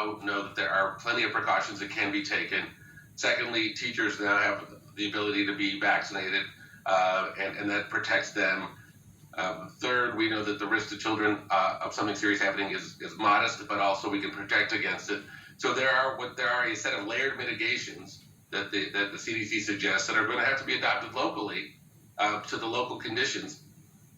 now know that there are plenty of precautions that can be taken. Secondly, teachers now have the ability to be vaccinated, and that protects them. Third, we know that the risk to children of something serious happening is modest, but also we can protect against it. So there are a set of layered mitigations that the CDC suggests that are going to have to be adopted locally to the local conditions.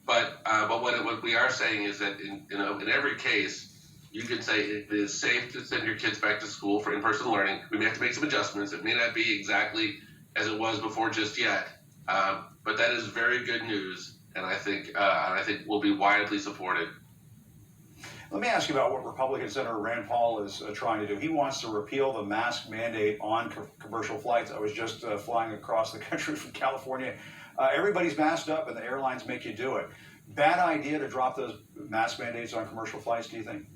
But what we are saying is that in every case, you can say it is safe to send your kids back to school for in-person learning. We may have to make some adjustments. It may not be exactly as it was before just yet, but that is very good news, and I think will be widely supported. Let me ask you about what Republican Senator Rand Paul is trying to do. He wants to repeal the mask mandate on commercial flights. I was just flying across the country from California. Everybody's masked up, and the airlines make you do it. Bad idea to drop those mask mandates on commercial flights, do you think?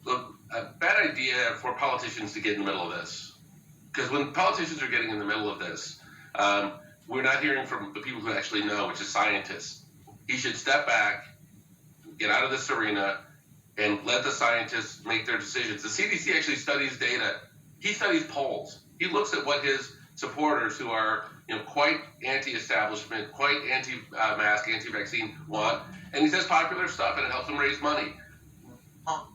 Look, a bad idea for politicians to get in the middle of this. Because when politicians are getting in the middle of this, we're not hearing from the people who actually know, which is scientists. He should step back, get out of this arena, and let the scientists make their decisions. The CDC actually studies data. He studies polls. He looks at what his supporters, who are quite anti-establishment, quite anti-mask, anti-vaccine, want, and he says popular stuff, and it helps them raise money.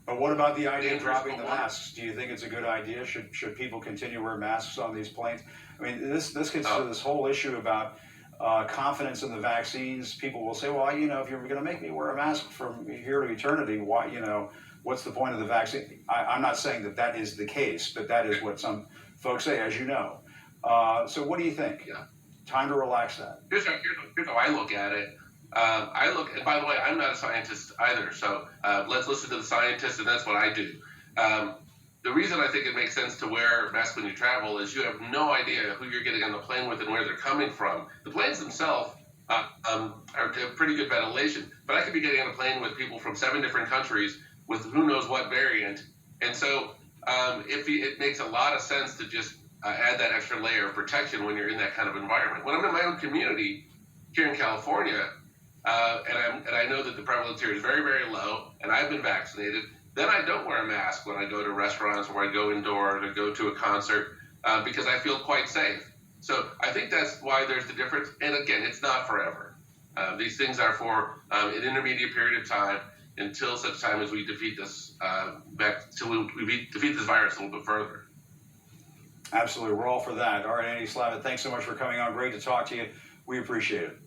But what about the idea of dropping the masks? Do you think it's a good idea? Should people continue to wear masks on these planes? I mean, this gets to this whole issue about confidence in the vaccines. People will say, well, if you're going to make me wear a mask from here to eternity, why, what's the point of the vaccine? I'm not saying that is the case, but that is what some folks say, as you know. So what do you think? Yeah. Time to relax that. Here's how I look at it. And by the way, I'm not a scientist either, so let's listen to the scientists, and that's what I do. The reason I think it makes sense to wear a mask when you travel is you have no idea who you're getting on the plane with and where they're coming from. The planes themselves are pretty good ventilation, but I could be getting on a plane with people from 7 different countries with who knows what variant, and so it makes a lot of sense to just add that extra layer of protection when you're in that kind of environment. When I'm in my own community here in California, and I know that the prevalence here is very, very low, and I've been vaccinated, then I don't wear a mask when I go to restaurants or I go indoors or go to a concert because I feel quite safe. So I think that's why there's the difference. And again, it's not forever. These things are for an intermediate period of time until such time as we defeat this defeat this virus a little bit further. Absolutely. We're all for that. All right, Andy Slavitt, thanks so much for coming on. Great to talk to you. We appreciate it.